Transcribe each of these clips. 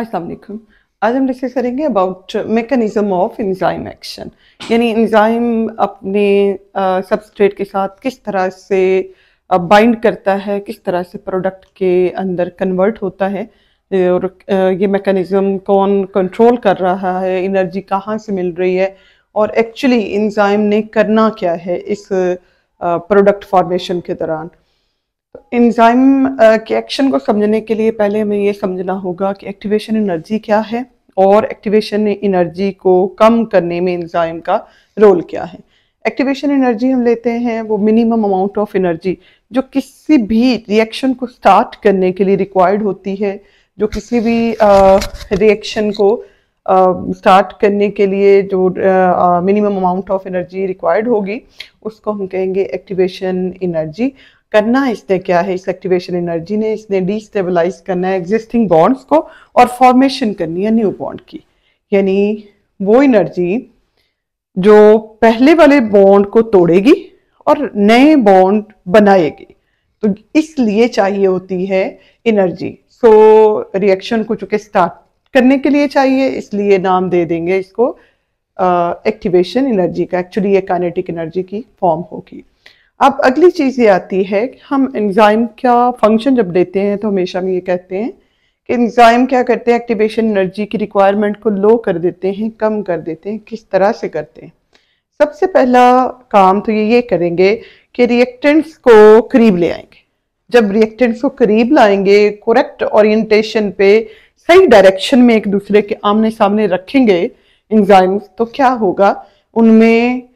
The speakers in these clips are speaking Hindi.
अस्सलाम वालेकुम। आज हम डिस्कस करेंगे about mechanism of enzyme action, यानी एंजाइम अपने सबस्ट्रेट के साथ किस तरह से बाइंड करता है, किस तरह से प्रोडक्ट के अंदर कन्वर्ट होता है, और ये मैकेनिज्म कौन कंट्रोल कर रहा है, एनर्जी कहाँ से मिल रही है, और एक्चुअली एंजाइम ने करना क्या है इस प्रोडक्ट फॉर्मेशन के दौरान। एंजाइम के एक्शन को समझने के लिए पहले हमें ये समझना होगा कि एक्टिवेशन एनर्जी क्या है और एक्टिवेशन एनर्जी को कम करने में एंजाइम का रोल क्या है। एक्टिवेशन एनर्जी हम लेते हैं वो मिनिमम अमाउंट ऑफ एनर्जी जो किसी भी रिएक्शन को स्टार्ट करने के लिए रिक्वायर्ड होती है, जो किसी भी रिएक्शन को स्टार्ट करने के लिए जो minimum amount of energy required होगी उसको हम कहेंगे एक्टिवेशन एनर्जी। करना इसने क्या है, इस एक्टिवेशन एनर्जी ने इसने डिस्टेबलाइज करना है एग्जिस्टिंग बॉन्ड्स को और फॉर्मेशन करनी है न्यू बॉन्ड की, यानी वो एनर्जी जो पहले वाले बॉन्ड को तोड़ेगी और नए बॉन्ड बनाएगी। तो इसलिए चाहिए होती है एनर्जी। सो रिएक्शन को चूंकि स्टार्ट करने के लिए चाहिए, इसलिए नाम दे देंगे इसको एक्टिवेशन एनर्जी का। एक्चुअली ये काइनेटिक एनर्जी की फॉर्म होगी। अब अगली चीज़ ये आती है कि हम एंजाइम का फंक्शन जब देते हैं तो हमेशा हम ये कहते हैं कि एंजाइम क्या करते हैं, एक्टिवेशन एनर्जी की रिक्वायरमेंट को लो कर देते हैं, कम कर देते हैं। किस तरह से करते हैं? सबसे पहला काम तो ये करेंगे कि रिएक्टेंट्स को करीब ले आएंगे। जब रिएक्टेंट्स को करीब लाएंगे, करेक्ट ओरिएंटेशन पे सही डायरेक्शन में एक दूसरे के आमने सामने रखेंगे एंजाइम्स, तो क्या होगा, उनमें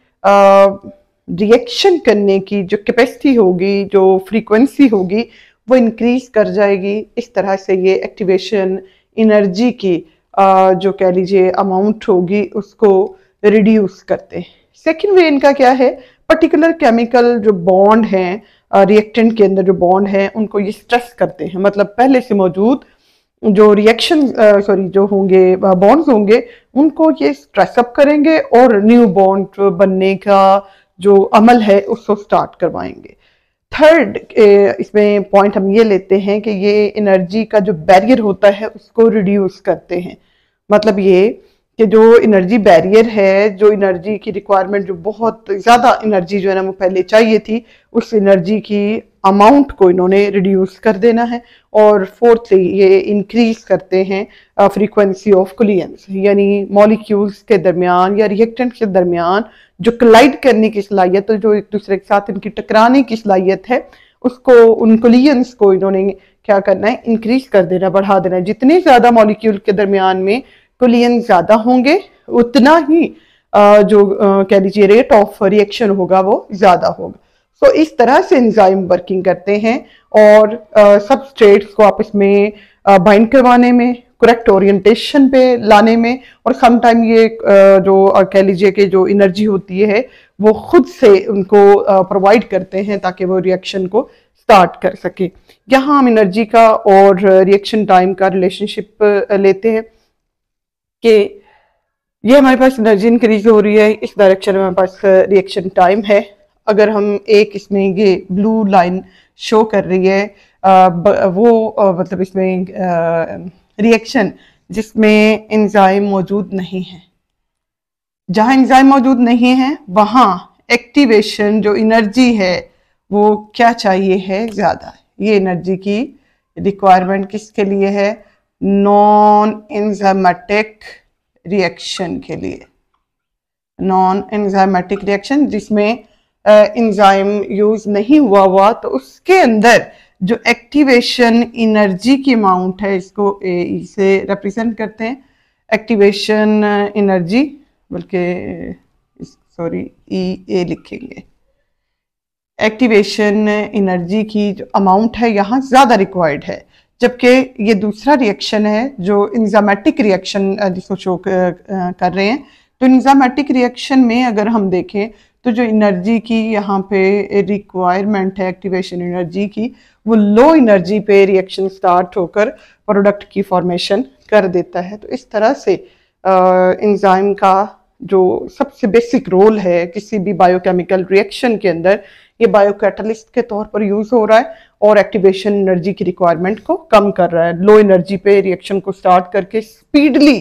रिएक्शन करने की जो कैपेसिटी होगी, जो फ्रीक्वेंसी होगी, वो इंक्रीज कर जाएगी। इस तरह से ये एक्टिवेशन एनर्जी की जो कह लीजिए अमाउंट होगी उसको रिड्यूस करते हैं। सेकेंड वे इनका क्या है, पर्टिकुलर केमिकल जो बॉन्ड हैं रिएक्टेंट के अंदर जो बॉन्ड हैं उनको ये स्ट्रेस करते हैं। मतलब पहले से मौजूद जो रिएक्शन जो होंगे बॉन्ड्स होंगे उनको ये स्ट्रेस अप करेंगे और न्यू बॉन्ड बनने का जो अमल है उसको स्टार्ट करवाएंगे। थर्ड इसमें पॉइंट हम ये लेते हैं कि ये एनर्जी का जो बैरियर होता है उसको रिड्यूस करते हैं। मतलब ये कि जो एनर्जी बैरियर है, जो एनर्जी की रिक्वायरमेंट, जो बहुत ज़्यादा एनर्जी जो है ना वो पहले चाहिए थी, उस एनर्जी की अमाउंट को इन्होंने रिड्यूस कर देना है। और फोर्थली ये इंक्रीज करते हैं फ्रीक्वेंसी ऑफ कोलियंस, यानी मॉलिक्यूल्स के दरमियान या रिएक्टेंट के दरमियान जो कोलाइड करने की सलाहियत है, जो एक दूसरे के साथ इनकी टकराने की सलाहियत है, उसको उन कोलियंस को इन्होंने क्या करना है, इंक्रीज कर देना, बढ़ा देना है। जितने ज़्यादा मॉलिक्यूल के दरमियान में कोलियन ज़्यादा होंगे उतना ही जो कह लीजिए रेट ऑफ रिएक्शन होगा वो ज़्यादा होगा। सो इस तरह से एंजाइम वर्किंग करते हैं और सबस्ट्रेट्स को आपस में बाइंड करवाने में, करेक्ट ओरिएंटेशन पे लाने में, और समटाइम ये जो कह लीजिए कि जो एनर्जी होती है वो खुद से उनको प्रोवाइड करते हैं ताकि वो रिएक्शन को स्टार्ट कर सके। यहाँ हम एनर्जी का और रिएक्शन टाइम का रिलेशनशिप लेते हैं कि ये हमारे पास एनर्जी इंक्रीज हो रही है, इस डायरेक्शन में हमारे पास रिएक्शन टाइम है। अगर हम एक इसमें ये ब्लू लाइन शो कर रही है वो मतलब इसमें रिएक्शन जिसमें एंजाइम मौजूद नहीं है। जहां एंजाइम मौजूद नहीं है वहां एक्टिवेशन जो एनर्जी है वो क्या चाहिए है, ज़्यादा। ये एनर्जी की रिक्वायरमेंट किसके लिए है, नॉन एंजाइमेटिक रिएक्शन के लिए। नॉन एंजाइमेटिक रिएक्शन जिसमें एंजाइम यूज नहीं हुआ तो उसके अंदर जो एक्टिवेशन एनर्जी की अमाउंट है, इसको ए से रिप्रेजेंट करते हैं, एक्टिवेशन एनर्जी, बल्कि सॉरी ए लिखेंगे। एक्टिवेशन एनर्जी की जो अमाउंट है यहाँ ज़्यादा रिक्वायर्ड है, जबकि ये दूसरा रिएक्शन है जो एंजाइमेटिक रिएक्शन जिसको शो कर रहे हैं। तो एंजाइमेटिक रिएक्शन में अगर हम देखें तो जो एनर्जी की यहाँ पे रिक्वायरमेंट है एक्टिवेशन एनर्जी की, वो लो एनर्जी पे रिएक्शन स्टार्ट होकर प्रोडक्ट की फॉर्मेशन कर देता है। तो इस तरह से एंजाइम का जो सबसे बेसिक रोल है किसी भी बायोकेमिकल रिएक्शन के अंदर ये बायोकैटलिस्ट के तौर पर यूज हो रहा है और एक्टिवेशन एनर्जी की रिक्वायरमेंट को कम कर रहा है। लो एनर्जी पे रिएक्शन को स्टार्ट करके स्पीडली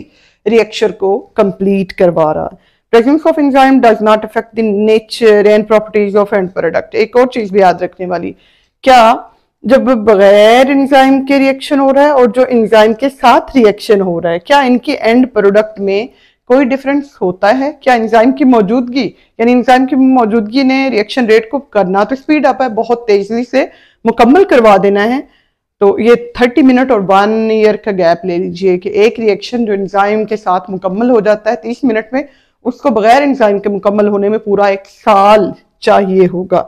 रिएक्शन को कंप्लीट करवा रहा है। Presence of enzyme does not affect the nature and properties of and product. एक और चीज भी याद रखने वाली, क्या जब बगैर एंजाइम के रिएक्शन हो रहा है और जो एंजाइम के साथ रिएक्शन हो रहा है, क्या इनके एंड प्रोडक्ट में कोई डिफरेंस होता है? क्या एंजाइम की मौजूदगी, यानी एंजाइम की मौजूदगी ने रिएक्शन रेट को करना तो स्पीड अप है, बहुत तेजी से मुकम्मल करवा देना है। तो ये 30 मिनट और 1 ईयर का गैप ले लीजिए कि एक रिएक्शन जो एंजाइम के साथ मुकम्मल हो जाता है 30 मिनट में, उसको बगैर एंजाइम के मुकम्मल होने में पूरा 1 साल चाहिए होगा।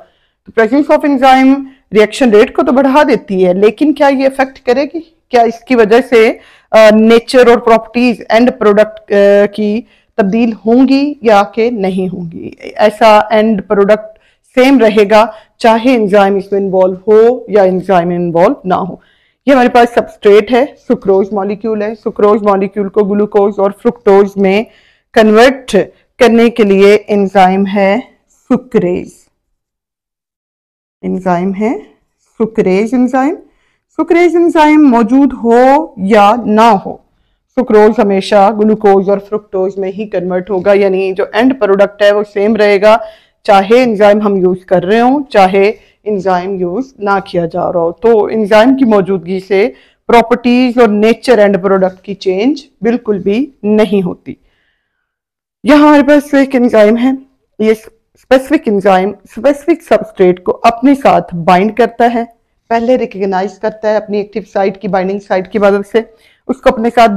तो presence of enzyme reaction rate को तो बढ़ा देती है, लेकिन क्या ये इफेक्ट करेगी? क्या इसकी वजह से नेचर और प्रॉपर्टीज एंड प्रोडक्ट की तब्दील होंगी या कि नहीं होंगी? ऐसा एंड प्रोडक्ट सेम रहेगा चाहे एंजाइम इसमें इन्वॉल्व हो या एंजाइम इन्वॉल्व ना हो। ये हमारे पास सबस्ट्रेट है, सुक्रोज मॉलिक्यूल है। सुक्रोज मॉलिक्यूल को ग्लूकोज और फ्रुक्टोज में कन्वर्ट करने के लिए एंजाइम है सुक्रेज। एंजाइम है सुक्रेज एंजाइम। सुक्रेज एंजाइम मौजूद हो या ना हो, सुक्रोज हमेशा ग्लूकोज और फ्रुक्टोज में ही कन्वर्ट होगा, यानी जो एंड प्रोडक्ट है वो सेम रहेगा चाहे एंजाइम हम यूज कर रहे हो चाहे एंजाइम यूज ना किया जा रहा हो। तो एंजाइम की मौजूदगी से प्रॉपर्टीज और नेचर एंड प्रोडक्ट की चेंज बिल्कुल भी नहीं होती। यहाँ हमारे पास एक एंजाइम है, ये स्पेसिफिक एंजाइम स्पेसिफिक सबस्ट्रेट को अपने साथ बाइंड करता है, पहले रिकग्नाइज करता है अपनी एक्टिव साइट की बाइंडिंग साइट की मदद से, उसको अपने साथ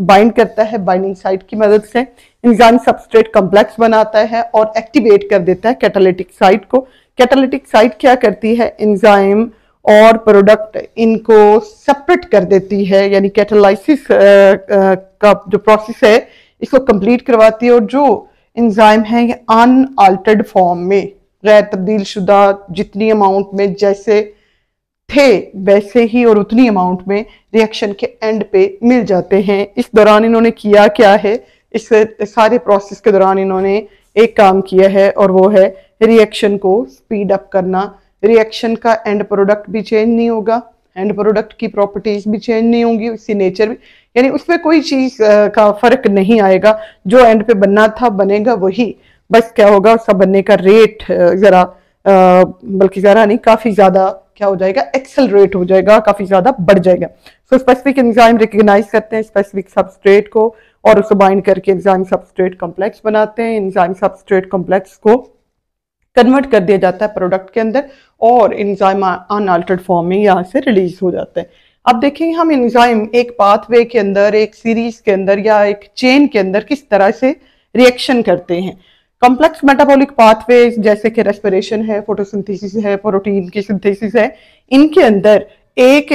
बाइंड करता है बाइंडिंग साइट की मदद से। एंजाइम सबस्ट्रेट कॉम्प्लेक्स बनाता है और एक्टिवेट कर देता है कैटालिटिक साइट को। कैटालिटिक साइट क्या करती है? एंजाइम और प्रोडक्ट इनको सेपरेट कर देती है, यानी कैटालाइसिस का जो प्रोसेस है इसको कंप्लीट करवाती है, और जो एंजाइम है ये अनअल्टर्ड फॉर्म में, गैर तब्दील शुदा जितनी अमाउंट में जैसे थे वैसे ही और उतनी अमाउंट में रिएक्शन के एंड पे मिल जाते हैं। इस दौरान इन्होंने किया क्या है? इस सारे प्रोसेस के दौरान इन्होंने एक काम किया है और वो है रिएक्शन को स्पीड अप करना। रिएक्शन का एंड प्रोडक्ट भी चेंज नहीं होगा, एंड प्रोडक्ट की प्रॉपर्टीज भी चेंज नहीं होंगी, उसकी नेचर भी, यानी उसमें कोई चीज का फर्क नहीं आएगा। जो एंड पे बनना था बनेगा वही, बस क्या होगा उसका बनने का रेट जरा बल्कि जरा नहीं काफी ज्यादा क्या हो जाएगा, एक्सेलरेट हो जाएगा, काफी ज्यादा बढ़ जाएगा। सो स्पेसिफिक एंजाइम रिकग्नाइज करते हैं स्पेसिफिक सबस्ट्रेट को और उसको बाइंड करके एंजाइम सबस्ट्रेट कॉम्प्लेक्स बनाते हैं। एंजाइम सबस्ट्रेट कॉम्प्लेक्स को कन्वर्ट कर दिया जाता है प्रोडक्ट के अंदर और एंजाइम अनअल्टर्ड फॉर्म में यहाँ से रिलीज हो जाता है। अब देखेंगे हम एंजाइम एक पाथवे के अंदर, एक सीरीज के अंदर या एक चेन के अंदर किस तरह से रिएक्शन करते हैं। कॉम्प्लेक्स मेटाबॉलिक पाथवेज जैसे कि रेस्पिरेशन है, फोटोसिंथेसिस है, प्रोटीन की सिंथेसिस है, इनके अंदर एक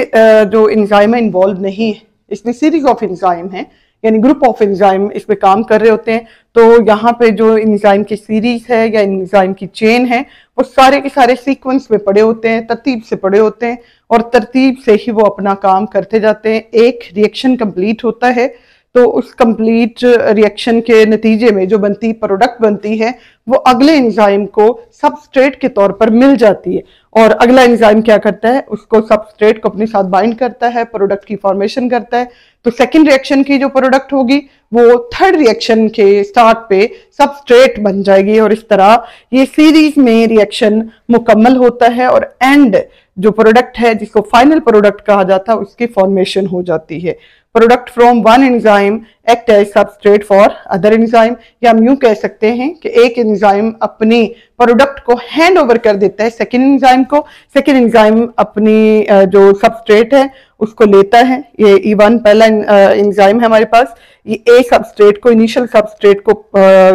जो एंजाइम इन्वॉल्व नहीं है, इसमें सीरीज ऑफ एंजाइम है, यानी ग्रुप ऑफ एंजाइम इसमें काम कर रहे होते हैं। तो यहाँ पे जो एंजाइम की सीरीज है या एंजाइम की चेन है वो सारे के सारे सीक्वेंस में पड़े होते हैं, तरतीब से पड़े होते हैं और तरतीब से ही वो अपना काम करते जाते हैं। एक रिएक्शन कंप्लीट होता है तो उस कंप्लीट रिएक्शन के नतीजे में जो बनती प्रोडक्ट बनती है वो अगले एंजाइम को सबस्ट्रेट के तौर पर मिल जाती है और अगला एंजाइम क्या करता है, उसको सबस्ट्रेट को अपने साथ बाइंड करता है, प्रोडक्ट की फॉर्मेशन करता है। तो सेकंड रिएक्शन की जो प्रोडक्ट होगी वो थर्ड रिएक्शन के स्टार्ट पे सबस्ट्रेट बन जाएगी और इस तरह ये सीरीज में रिएक्शन मुकम्मल होता है और एंड जो प्रोडक्ट है जिसको फाइनल प्रोडक्ट कहा जाता है उसकी फॉर्मेशन हो जाती है। Product from one enzyme act as substrate for other enzyme, या हम यूं कह सकते हैं कि एक एंजाइम अपनी प्रोडक्ट को हैंड ओवर कर देता है सेकेंड एंजाइम को, सेकेंड एंजाइम अपनी जो सबस्ट्रेट है उसको लेता है। ये E1 पहला एंजाइम है हमारे पास, ये ए सबस्ट्रेट को इनिशियल सबस्ट्रेट को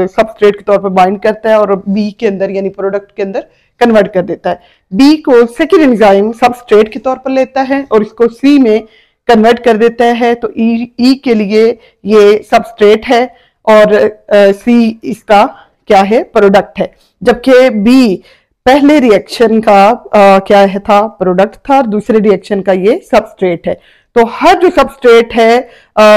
सबस्ट्रेट के तौर पर बाइंड करता है और बी के अंदर यानी प्रोडक्ट के अंदर कन्वर्ट कर देता है। बी को सेकेंड एंजाइम सबस्ट्रेट के तौर पर लेता है और इसको सी में कन्वर्ट कर देता है। तो ई के लिए ये सबस्ट्रेट है और सी इसका क्या है, प्रोडक्ट है, जबकि बी पहले रिएक्शन का क्या है था, प्रोडक्ट था और दूसरे रिएक्शन का ये सबस्ट्रेट है। तो हर जो सबस्ट्रेट है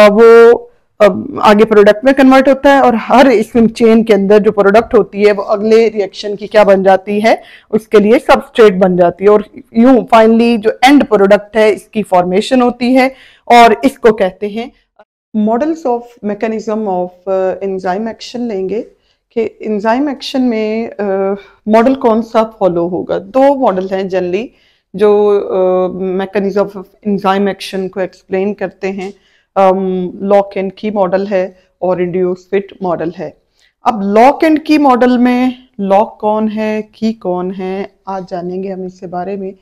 वो आगे प्रोडक्ट में कन्वर्ट होता है, और हर इस चेन के अंदर जो प्रोडक्ट होती है वो अगले रिएक्शन की क्या बन जाती है, उसके लिए सबस्ट्रेट बन जाती है, और यूं फाइनली जो एंड प्रोडक्ट है इसकी फॉर्मेशन होती है, और इसको कहते हैं models of mechanism of enzyme action. लेंगे कि एंजाइम एक्शन में मॉडल कौन सा फॉलो होगा। दो मॉडल हैं जनरली जो मैकेनिज्म ऑफ एंजाइम एक्शन को एक्सप्लेन करते हैं। लॉक एंड की मॉडल है और इंड्यूस फिट मॉडल है। अब लॉक एंड की मॉडल में लॉक कौन है, की कौन है, आज जानेंगे हम इसके बारे में।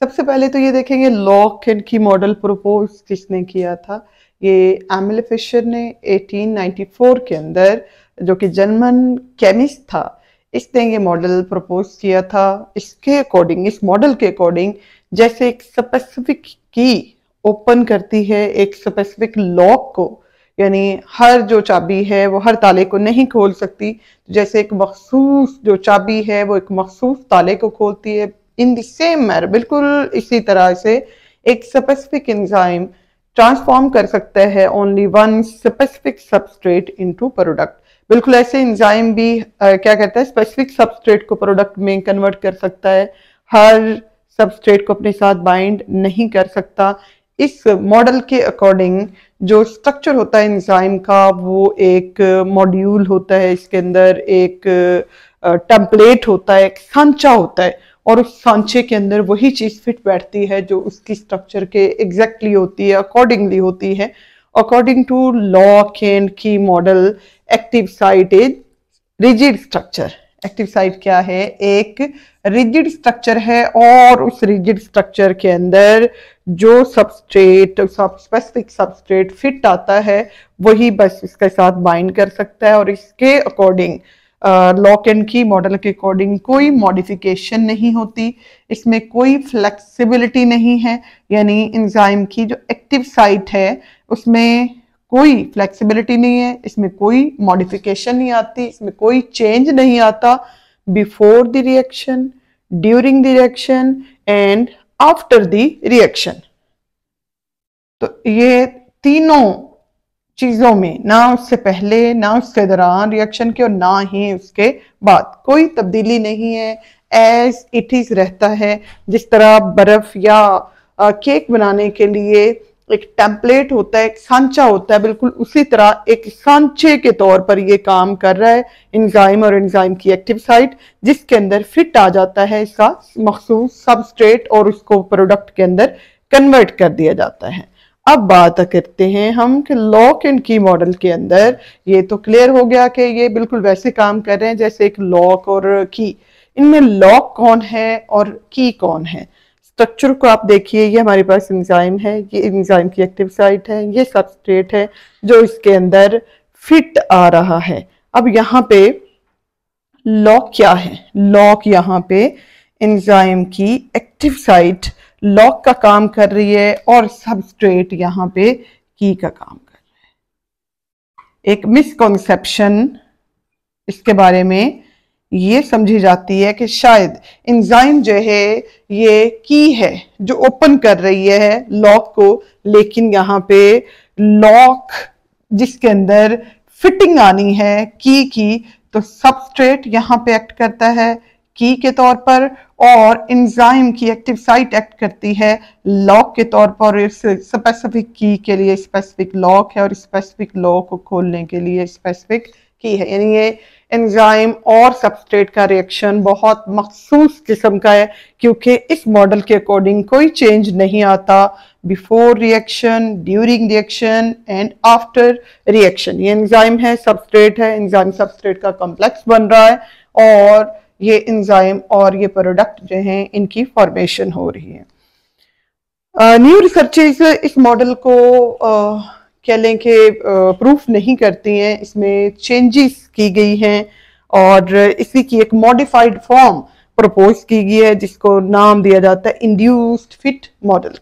सबसे पहले तो ये देखेंगे लॉक एंड की मॉडल प्रपोज किसने किया था। ये एमिल फिशर ने 1894 के अंदर, जो कि जर्मन केमिस्ट था, इसने ये मॉडल प्रपोज किया था। इसके अकॉर्डिंग, इस मॉडल के अकॉर्डिंग, जैसे एक स्पेसिफिक की ओपन करती है एक स्पेसिफिक लॉक को, यानी हर जो चाबी है वो हर ताले को नहीं खोल सकती, जैसे एक मखसूस जो चाबी है वो एक मखसूस ताले को खोलती है, इन द सेम मैनर, बिल्कुल इसी तरह से एक स्पेसिफिक एंजाइम ट्रांसफॉर्म कर सकता है only one specific substrate into product. बिल्कुल ऐसे एंजाइम भी क्या कहता है, स्पेसिफिक सबस्ट्रेट को प्रोडक्ट में कन्वर्ट कर सकता है, हर सबस्ट्रेट को अपने साथ बाइंड नहीं कर सकता। इस मॉडल के अकॉर्डिंग जो स्ट्रक्चर होता है एंजाइम का वो एक मॉड्यूल होता है, इसके अंदर एक टेम्पलेट होता है, एक सांचा होता है, और उस सांचे के अंदर वही चीज फिट बैठती है जो उसकी स्ट्रक्चर के एग्जैक्टली होती है, अकॉर्डिंगली होती है। अकॉर्डिंग टू लॉक एंड की model, active site is rigid structure. Active site क्या है, एक रिजिड स्ट्रक्चर है, और उस रिजिड स्ट्रक्चर के अंदर जो सबस्ट्रेट, स्पेसिफिक सबस्ट्रेट फिट आता है वही बस इसके साथ बाइंड कर सकता है, और इसके अकॉर्डिंग लॉक एंड की मॉडल के अकॉर्डिंग कोई मॉडिफिकेशन नहीं होती, इसमें कोई फ्लेक्सिबिलिटी नहीं है, यानी एंजाइम की जो एक्टिव साइट है उसमें कोई फ्लेक्सिबिलिटी नहीं है, इसमें कोई मॉडिफिकेशन नहीं आती, इसमें कोई चेंज नहीं आता before the reaction, during the reaction and after the reaction. तो ये तीनों चीजों में, ना उससे पहले, ना उसके दौरान रिएक्शन के, और ना ही उसके बाद, कोई तब्दीली नहीं है, एज इट इज रहता है। जिस तरह बर्फ या केक बनाने के लिए एक टेम्पलेट होता है, एक सांचा होता है, बिल्कुल उसी तरह एक सांचे के तौर पर ये काम कर रहा है एंजाइम और एंजाइम की एक्टिव साइट, जिसके अंदर फिट आ जाता है इसका मखसूस सबस्ट्रेट और उसको प्रोडक्ट के अंदर कन्वर्ट कर दिया जाता है। अब बात करते हैं हम कि लॉक एंड की मॉडल के अंदर, ये तो क्लियर हो गया कि ये बिल्कुल वैसे काम कर रहे हैं जैसे एक लॉक और की। इनमें लॉक कौन है और की कौन है। स्ट्रक्चर को आप देखिए, ये हमारे पास एंजाइम है, ये एंजाइम की एक्टिव साइट है, ये सबस्ट्रेट है जो इसके अंदर फिट आ रहा है। अब यहाँ पे लॉक क्या है, लॉक यहाँ पे एंजाइम की एक्टिव साइट लॉक का काम कर रही है, और सबस्ट्रेट यहाँ पे की का काम कर रहा है। एक मिसकॉन्सेप्शन इसके बारे में ये समझी जाती है कि शायद एंजाइम जो है ये की है जो ओपन कर रही है लॉक को, लेकिन यहाँ पे लॉक जिसके अंदर फिटिंग आनी है की, तो सबस्ट्रेट यहाँ पे एक्ट करता है की के तौर पर, और एंजाइम की एक्टिव साइट एक्ट करती है लॉक के तौर पर। इस स्पेसिफिक की के लिए स्पेसिफिक लॉक है, और स्पेसिफिक लॉक को खोलने के लिए स्पेसिफिक की है। यानी ये एंजाइम और सबस्ट्रेट का रिएक्शन बहुत मखसूस किस्म का है, क्योंकि इस मॉडल के अकॉर्डिंग कोई चेंज नहीं आता before reaction, during reaction and after reaction. ये एंजाइम है, सबस्ट्रेट है, एंजाइम सबस्ट्रेट का कॉम्प्लेक्स बन रहा है, और ये एंजाइम और ये प्रोडक्ट जो हैं इनकी फॉर्मेशन हो रही है। न्यू रिसर्चेस इस मॉडल को कह लें कि प्रूफ नहीं करती हैं, इसमें चेंजेस की गई हैं, और इसी की एक मॉडिफाइड फॉर्म प्रपोज की गई है जिसको नाम दिया जाता है induced fit model.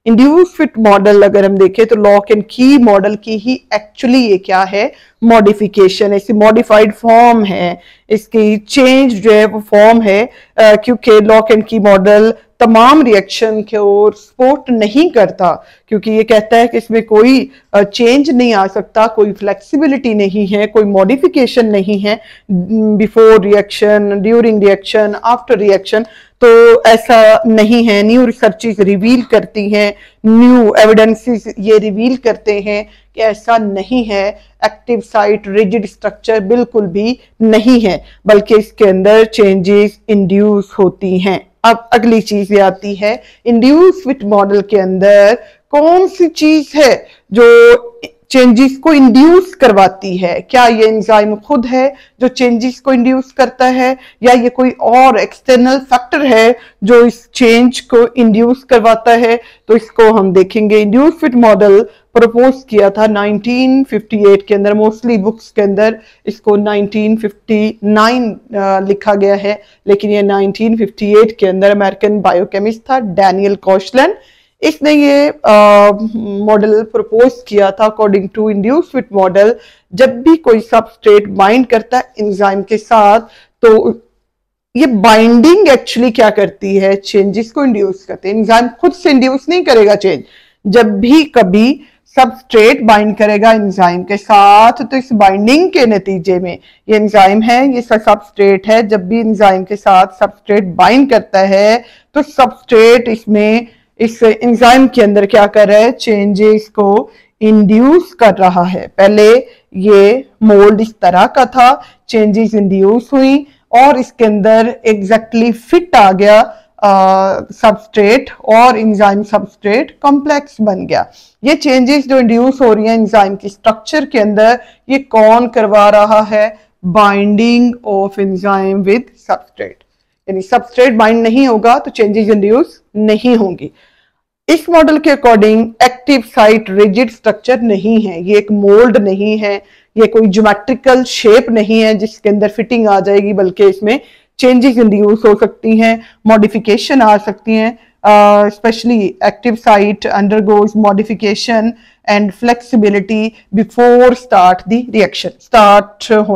Induced fit model अगर हम देखें तो लॉक एंड की मॉडल की ही एक्चुअली ये क्या है, मॉडिफिकेशन है, इसकी मॉडिफाइड फॉर्म है, इसकी चेंज जो है वो फॉर्म है, क्योंकि लॉक एंड की मॉडल तमाम रिएक्शन को सपोर्ट नहीं करता, क्योंकि ये कहता है कि इसमें कोई चेंज नहीं आ सकता, कोई फ्लेक्सिबिलिटी नहीं है, कोई मॉडिफिकेशन नहीं है before reaction, during reaction, after reaction. तो ऐसा नहीं है। न्यू रिसर्चेस रिवील करती हैं, न्यू एविडेंसेस ये रिवील करते हैं कि ऐसा नहीं है। एक्टिव साइट रिजिड स्ट्रक्चर बिल्कुल भी नहीं है, बल्कि इसके अंदर चेंजेस इंड्यूस होती हैं। अब अगली चीज ये आती है, इंड्यूस फिट मॉडल के अंदर कौन सी चीज है जो चेंजेस को इंड्यूस करवाती है? क्या ये एंजाइम खुद है जो चेंजेस को इंड्यूस करता है, या ये कोई और एक्सटर्नल फैक्टर है जो इस चेंज को इंड्यूस करवाता है? तो इसको हम देखेंगे। इंड्यूस फिट मॉडल प्रपोज किया था 1958 के अंदर, मोस्टली बुक्स के अंदर इसको 1959 लिखा गया है, लेकिन ये 1958 के अंदर अमेरिकन बायोकेमिस्ट था डैनियल कॉशलन, इसने ये मॉडल प्रपोज किया था। According to induce fit model, जब भी कोई सबस्ट्रेट बाइंड करता है एंजाइम के साथ, तो ये बाइंडिंग एक्चुअली क्या करती है? चेंजेस को इंड्यूस करते हैं। एंजाइम खुद से इंड्यूस नहीं करेगा चेंज। जब भी कभी सबस्ट्रेट बाइंड करेगा एंजाइम के साथ, तो इस बाइंडिंग के नतीजे में, ये एंजाइम है, ये सबस्ट्रेट है, जब भी एंजाइम के साथ सबस्ट्रेट बाइंड करता है, तो सबस्ट्रेट इसमें इस एंजाइम के अंदर क्या कर रहा है? चेंजेस को इंड्यूस कर रहा है। पहले ये मोल्ड इस तरह का था, चेंजेस इंड्यूस हुई और इसके अंदर एग्जैक्टली फिट आ गया सबस्ट्रेट, और एंजाइम सबस्ट्रेट कॉम्प्लेक्स बन गया। ये चेंजेस जो इंड्यूस हो रही हैं एंजाइम की स्ट्रक्चर के अंदर, ये कौन करवा रहा है? Binding of enzyme with substrate. यानी सबस्ट्रेट बाइंड नहीं होगा तो चेंजेस इंड्यूस नहीं होंगी। इस मॉडल के according active site rigid structure नहीं है, ये एक मोल्ड नहीं है, ये कोई ज्योमेट्रिकल शेप नहीं है जिसके अंदर फिटिंग आ जाएगी, बल्कि इसमें चेंजेस इंड्यूस हो सकती हैं, मॉडिफिकेशन आ सकती हैं। Specially active site undergoes modification and flexibility before start the reaction.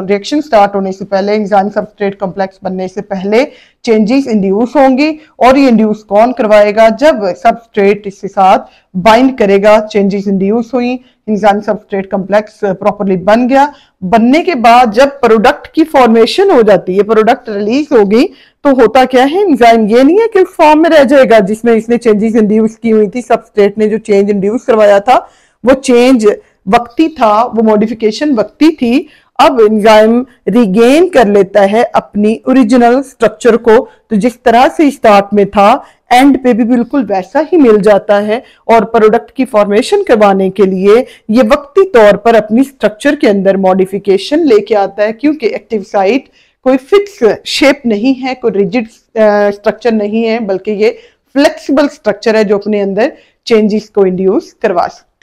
Reaction start होने से पहले, एंजाइम सबस्ट्रेट कॉम्प्लेक्स बनने से पहले चेंजेस इंड्यूस होंगी, और ये इंड्यूस कौन करवाएगा? जब सबस्ट्रेट इसके साथ बाइंड करेगा, चेंजेस इंड्यूस हुई, एंजाइम सबस्ट्रेट कॉम्प्लेक्स प्रॉपर्ली बन गया। बनने के बाद जब प्रोडक्ट की फॉर्मेशन हो जाती है, प्रोडक्ट रिलीज हो गई, तो होता क्या है? एंजाइम ये नहीं है कि उस फॉर्म में रह जाएगा जिसमें इसने चेंजेस इंड्यूस की हुई थी, सबस्ट्रेट ने जो चेंज इंड्यूस करवाया था वो चेंज वक्ती था, वो मॉडिफिकेशन वक्ती थी। अब एंजाइम रिगेन कर लेता है अपनी ओरिजिनल स्ट्रक्चर को, तो जिस तरह से स्टार्ट में था एंड पे भी बिल्कुल वैसा ही मिल जाता है, और प्रोडक्ट की फॉर्मेशन करवाने के लिए ये वक्ती तौर पर अपनी स्ट्रक्चर के अंदर मॉडिफिकेशन लेके आता है, क्योंकि एक्टिव साइट कोई फिक्स शेप नहीं है, कोई रिजिड स्ट्रक्चर नहीं है, बल्कि ये फ्लेक्सिबल स्ट्रक्चर है जो अपने अंदर चेंजेस को इंड्यूस करवा सकता है।